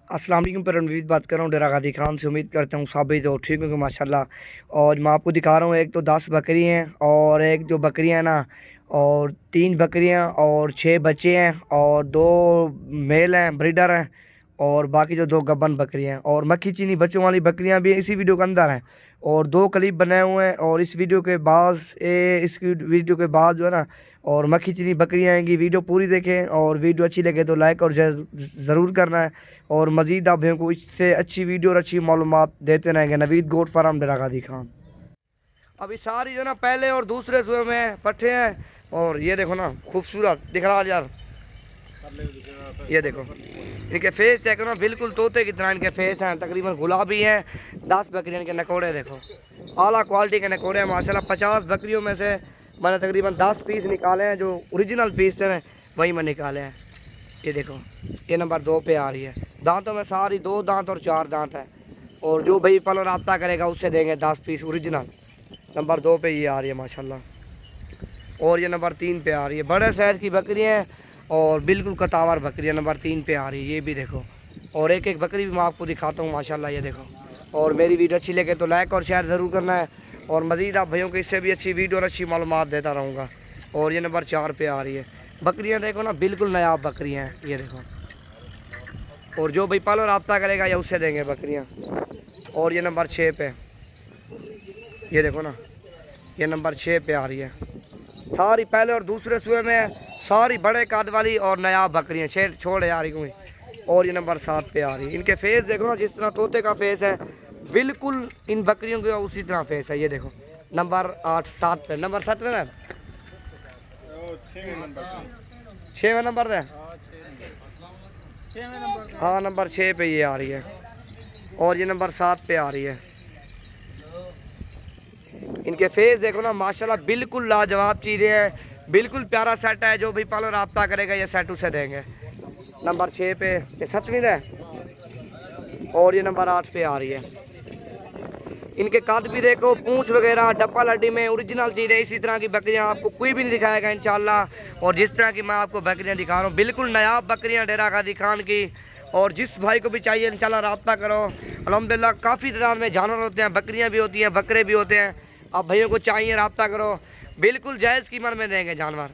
अस्सलाम वालेकुम। पर रणवीर बात कर रहा हूँ डेरा गाजी खान से। उम्मीद करता हूँ साबित और ठीक होंगे माशाल्लाह। और मैं आपको दिखा रहा हूँ, एक तो 10 बकरी हैं और एक जो बकरियाँ हैं ना, और 3 बकरियाँ और 6 बच्चे हैं और 2 मेल हैं, ब्रीडर हैं, और बाकी जो 2 गब्बन बकरियाँ हैं और मक्खी चीनी बच्चों वाली बकरियाँ भी इसी वीडियो के अंदर हैं। और 2 क्लिप बनाए हुए हैं और इस वीडियो के बाद जो है ना, और मक्खी चीनी बकरियाँ आएंगी। वीडियो पूरी देखें और वीडियो अच्छी लगे तो लाइक और ज़रूर करना है। और मज़ीद आप भैया को इससे अच्छी वीडियो और अच्छी मालूमात देते रहेंगे। नवीद गोट फार्म डेरा गाजी खान। अभी सारी जो ना पहले और दूसरे सुबह में पट्टे हैं। और ये देखो ना, खूबसूरत दिख रहा है यार। ये देखो इनके फेस चेक करो ना, बिल्कुल तोते की तरह इनके फेस हैं, तकरीबन गुलाबी हैं। 10 बकरियां के नकोड़े देखो, आला क्वालिटी के नकोड़े हैं माशाल्लाह। 50 बकरियों में से मैंने तकरीबन 10 पीस निकाले हैं, जो ओरिजिनल पीस थे वही मैं निकाले हैं। ये देखो, ये नंबर 2 पे आ रही है। दांतों में सारी 2 दांत और 4 दांत है। और जो भाई पल रब्ता करेगा उससे देंगे 10 पीस ओरिजिनल। नंबर 2 पे ये आ रही है माशाल्लाह। और ये नंबर 3 पे आ रही है। बड़े साइज़ की बकरी है और बिल्कुल कतावर बकरी है, नंबर 3 पे आ रही है। ये भी देखो, और एक एक बकरी भी मैं आपको दिखाता हूँ माशाल्लाह। ये देखो, और मेरी वीडियो अच्छी लगे तो लाइक और शेयर ज़रूर करना है। और मज़ीद आप भैया को इससे भी अच्छी वीडियो और अच्छी मालूमात देता रहूँगा। और ये नंबर 4 पे आ रही है। बकरियाँ देखो ना, बिल्कुल नायाब बकरियाँ हैं। ये देखो, और जो भाई पल रब्ता करेगा या उससे देंगे बकरियाँ। और ये नंबर 6 पे, ये देखो ना, ये नंबर 6 पे आ रही है। सारी पहले और दूसरे सुबह में सारी बड़े कद वाली और नायाब बकरियाँ, शेर छोड़ आ रही हुई। और ये नंबर 7 पे आ रही है। इनके फेस देखो ना, जिस तरह तोते का फेस है बिल्कुल इन बकरियों का उसी तरह फेस है। ये देखो, नंबर 7 पे, नंबर 7 पे ना, 6वें नंबर है। हाँ, नंबर 6 पे ये आ रही है। और ये नंबर 7 पे आ रही है। इनके फेस देखो ना माशाल्लाह, बिल्कुल लाजवाब चीज़ें हैं, बिल्कुल प्यारा सेट है। जो भी पालो रब्ता करेगा ये सेट उसे देंगे। नंबर 6 पे, ये 7वीं है। और ये नंबर 8 पे आ रही है। इनके कद भी देखो, पूंछ वगैरह डब्बा लड्डी में ओरिजिनल चीज़ है। इसी तरह की बकरियां आपको कोई भी नहीं दिखाएगा इंशाल्लाह। और जिस तरह की मैं आपको बकरियां दिखा रहा हूँ, बिल्कुल नायाब बकरियां डेरा गाजी खान की। और जिस भाई को भी चाहिए इंशाल्लाह रब्ता करो। अल्हम्दुलिल्लाह काफ़ी तादाद में जानवर होते हैं, बकरियाँ भी होती हैं, बकरे भी होते हैं। अब भैया को चाहिए रब्ता करो, बिल्कुल जायज़ कीमत में देंगे जानवर।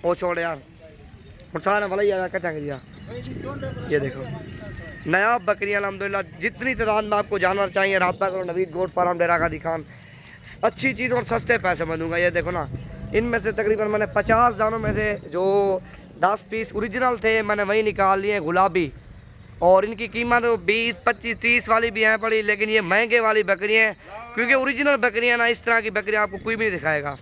वो छोड़ यार, सारा भला ही कचा दिया। ये देखो नायाब बकरियाँ अल्हम्दुलिल्लाह। जितनी तादाद में आपको जानवर चाहिए रब्ता करो। नवीद गोट फार्म डेरा गाजी खान, अच्छी चीज़ और सस्ते पैसे में दूंगा। ये देखो ना, इनमें से तकरीबन मैंने 50 दानों में से जो 10 पीस ओरिजिनल थे मैंने वही निकाल लिए गुलाबी। और इनकी कीमत 20, 25, 30 वाली भी हैं पड़ी, लेकिन ये महंगे वाली बकरियाँ हैं, क्योंकि ओरिजिनल बकरियाँ ना, इस तरह की बकरियाँ आपको कोई भी नहीं दिखाएगा।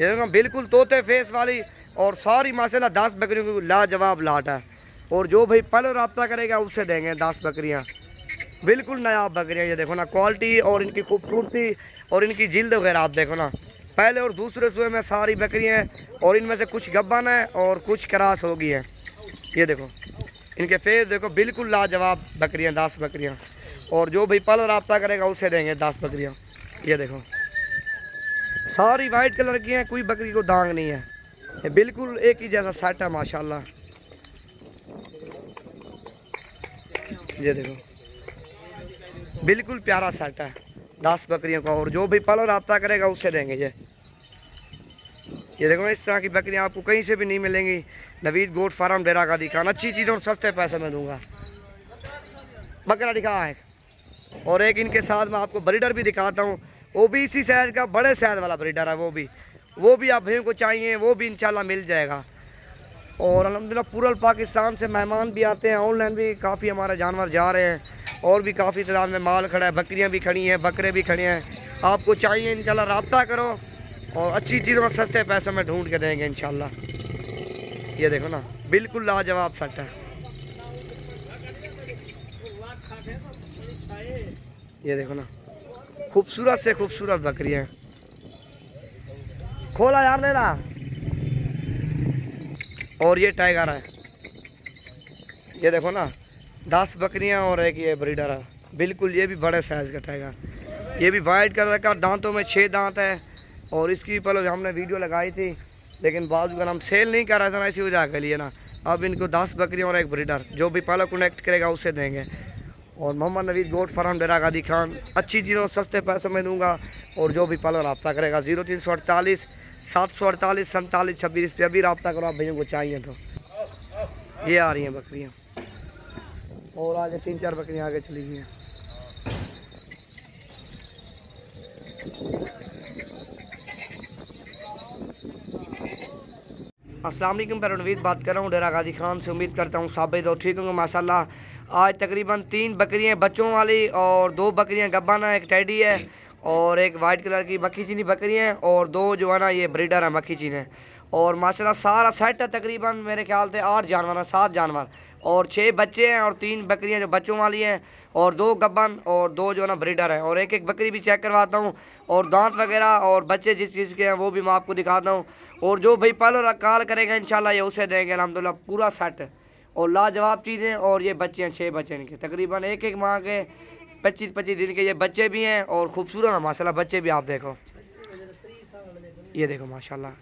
ये देखो बिल्कुल तोते फेस वाली, और सारी माशाल्लाह 10 बकरियों की लाजवाब लाट है। और जो भाई पल रब्ता करेगा उससे देंगे 10 बकरियाँ, बिल्कुल नायाब बकरियाँ। ये देखो ना क्वालिटी और इनकी खूबसूरती और इनकी जिल्द वगैरह आप देखो ना। पहले और दूसरे सुबह में सारी बकरियाँ हैं, और इनमें से कुछ गब्बन है और कुछ क्रॉस हो गई हैं। ये देखो इनके फेस देखो, बिल्कुल लाजवाब बकरियाँ, 10 बकरियाँ। और जो भी पल रब्ता करेगा उसे देंगे 10 बकरियाँ। ये देखो सारी वाइट कलर की हैं, कोई बकरी को दाग नहीं है। ये बिल्कुल एक ही जैसा सेट है माशाल्लाह। ये देखो बिल्कुल प्यारा सेट है 10 बकरियों का। और जो भी पल रब्ता करेगा उससे देंगे ये देखो, इस तरह की बकरियां आपको कहीं से भी नहीं मिलेंगी। नवीद गोट फार्म डेरा गाजी खान, अच्छी चीज़ और सस्ते पैसे में दूंगा। बकरा दिखा है, और एक इनके साथ मैं आपको ब्रीडर भी दिखाता हूँ। वो भी इसी साइज़ का बड़े साइज़ वाला ब्रीडर है। वो भी आप भैया को चाहिए वो भी इंशाल्लाह मिल जाएगा। और अल्हम्दुलिल्लाह पूरा पाकिस्तान से मेहमान भी आते हैं, ऑनलाइन भी काफ़ी हमारे जानवर जा रहे हैं, और भी काफ़ी तादाद में माल खड़ा है, बकरियां भी खड़ी हैं, बकरे भी खड़े हैं। आपको चाहिए इंशाल्लाह रब्ता करो, और अच्छी चीज़ों में सस्ते पैसों में ढूंढ के देंगे इंशाल्लाह। ये देखो ना, बिल्कुल लाजवाब सेट है। ये देखो ना, खूबसूरत से खूबसूरत बकरियां। खोला यार ले ला। और ये टाइगर है। ये देखो ना, 10 बकरियां और एक ये ब्रीडर है, बिल्कुल ये भी बड़े साइज़ का टाइगर। ये भी वाइट कलर का, दांतों में 6 दांत है। और इसकी पहले हमने वीडियो लगाई थी, लेकिन बाजू का हम सेल नहीं कर रहे थे ना, इसी वजह के लिए ना अब इनको 10 बकरियाँ और एक ब्रीडर, जो भी पहले कनेक्ट करेगा उसे देंगे। और मोहम्मद नवीद गोट फार्म डेरा गादी खान, अच्छी चीज़ों सस्ते पैसों में दूंगा। और जो भी पहले रब्ता करेगा 0348 748 47 26 पे अभी रब्ता करो आप भैया को चाहिए तो। ये आ रही हैं बकरियाँ और आगे 3-4 बकरियाँ आगे चली गई हैं। अस्सलाम वालेकुम, परनवीद बात कर रहा हूँ डेरा गादी खान से। उम्मीद करता हूँ साबित और ठीक होंगे माशाल्लाह। आज तकरीबन 3 बकरियाँ बच्चों वाली और 2 बकरियाँ गब्बाना, एक टैडी है और एक वाइट कलर की मक्खी चीनी बकरियाँ हैं और 2 जो है ना ये ब्रीडर है मक्खी चीनी। और माशाल्लाह सारा सेट है, तकरीबन मेरे ख्याल से 8 जानवर हैं, 7 जानवर और 6 बच्चे हैं और 3 बकरियाँ जो बच्चों वाली हैं और 2 गब्बन और 2 जो है ना ब्रीडर है। और एक एक बकरी भी चेक करवाता हूँ और दांत वगैरह और बच्चे जिस चीज़ के हैं वो भी मैं आपको दिखाता हूँ। और जो भाई पहले कॉल करेगा इंशाल्लाह ये उसे देंगे अल्हम्दुलिल्लाह। पूरा सेट है और लाजवाब चीज़ें। और ये बच्चे हैं 6 बच्चे इनके, तकरीबन एक माह के 25-25 दिन के ये बच्चे भी हैं और खूबसूरत है माशाल्लाह बच्चे भी। आप देखो ये देखो माशाल्लाह।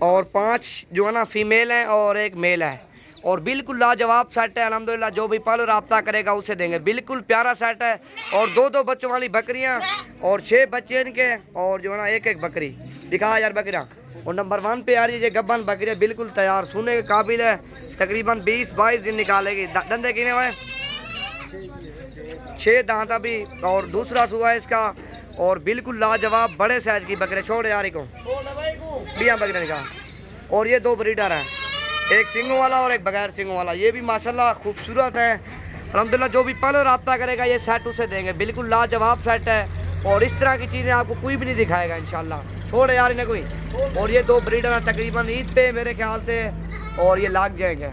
और 5 जो है ना फीमेल हैं और एक मेल है और बिल्कुल लाजवाब सेट है अल्हम्दुलिल्लाह। जो भी पहले रब्ता करेगा उसे देंगे, बिल्कुल प्यारा सेट है। और 2-2 बच्चों वाली बकरियां और 6 बच्चे इनके और जो है ना एक बकरी दिखा यार बकरियाँ। और नंबर 1 पे आ रही है ये गब्बन बकरी, बिल्कुल तैयार सोने के काबिल है, तकरीबन 20-22 दिन निकालेगी। दंदे कितने हुए? 6 दांत अभी और दूसरा सुआ है इसका। और बिल्कुल लाजवाब बड़े साइज की बकरे। छोड़ यार को बिया बकरे निकाल। और ये 2 ब्रीडर हैं, एक सिंगों वाला और एक बगैर सिंगों वाला। ये भी माशाल्लाह खूबसूरत है अल्हम्दुलिल्लाह। जो भी पहले रब्ता करेगा ये सेट उसे देंगे, बिल्कुल लाजवाब सेट है। और इस तरह की चीज़ें आपको कोई भी नहीं दिखाएगा इंशाल्लाह। छोड़ यार इन्हें कोई। और ये 2 ब्रीडर हैं, तकरीबन ईद पे मेरे ख्याल से और ये लाग जाएंगे।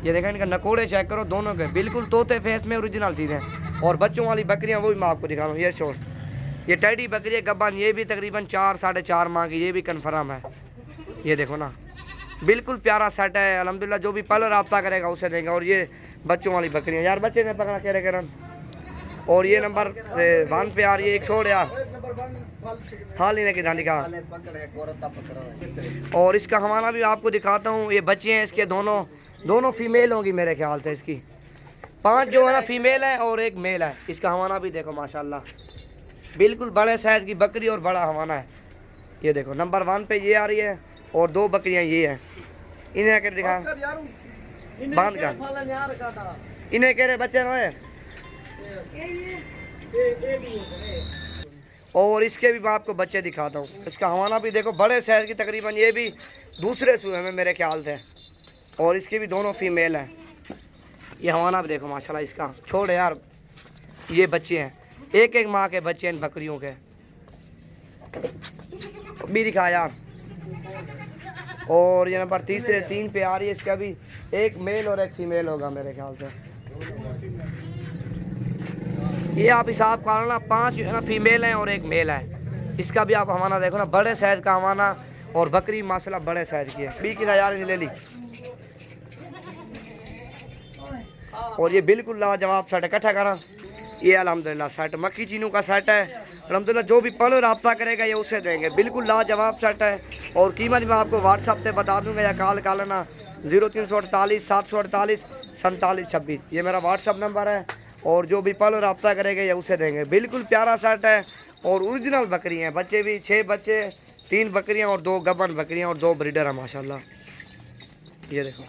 ये देखें इनका नकोड़े चेक करो दोनों के, बिल्कुल तोते फेस में ओरिजिनल चीज़ें। और बच्चों वाली बकरियाँ वो भी मैं आपको दिखा रहा हूँ। ये छोड़ ये टैडी बकरी है गब्बन, ये भी तकरीबन 4-4.5 माह की, ये भी कन्फर्म है। ये देखो ना बिल्कुल प्यारा सेट है अल्हम्दुलिल्लाह। जो भी पहले रब्ता करेगा उसे देंगे। और ये बच्चों वाली बकरियाँ यार बच्चे ने पकड़ा कह रहे। और ये नंबर 1 पे आ रही है, एक छोड़ यार हाल लेने की दानी का। और इसका हवाना भी आपको दिखाता हूँ। ये बच्चे हैं इसके, दोनों फीमेल होंगी मेरे ख्याल से। इसकी 5 जो है ना फीमेल है और एक मेल है। इसका हवाना भी देखो माशाल्लाह, बिल्कुल बड़े साइज की बकरी और बड़ा हवाना है। ये देखो नंबर 1 पे ये आ रही है और 2 बकरियां ये हैं। इन्हें कर दिखा बांध कर, इन्हें कह रहे बच्चे ना। और इसके भी मैं आपको बच्चे दिखाता हूँ। इसका हवाना भी देखो बड़े साइज की, तकरीबन ये भी दूसरे सूए में मेरे ख्याल से। और इसके भी दोनों फीमेल हैं। ये हवाना भी देखो माशाल्लाह इसका। छोड़ यार ये बच्चे हैं, एक माह के बच्चे हैं इन बकरियों के भी दिखा यार। और ये नंबर 3 पे आ रही है, इसका भी एक मेल और एक फीमेल होगा मेरे ख्याल से। ये आप हिसाब कर लो ना, 5 जो है ना फीमेल हैं और एक मेल है। इसका भी आप हवाना देखो ना, बड़े साइज का हवाना और बकरी माशाल्लाह बड़े साइज की है। 20 यार ले ली। और ये बिल्कुल लाजवाब सेट इकट्ठा करा। ये अल्हम्दुलिल्लाह सेट मक्खी चीनों का सेट है अल्हम्दुलिल्लाह। जो भी पहले रब्ता करेगा ये उसे देंगे, बिल्कुल लाजवाब सेट है। और कीमत मैं आपको व्हाट्सअप पे बता दूंगा या कॉल कर लेना 0348 748 47 26। ये मेरा व्हाट्सअप नंबर है। और जो भी पहले रब्ता करेगा ये उसे देंगे, बिल्कुल प्यारा सेट है। और ओरिजिनल बकरी हैं, बच्चे भी 6 बच्चे, 3 बकरियाँ और 2 गब्बन बकरियाँ और 2 ब्रीडर हैं माशाल्लाह। ये देखो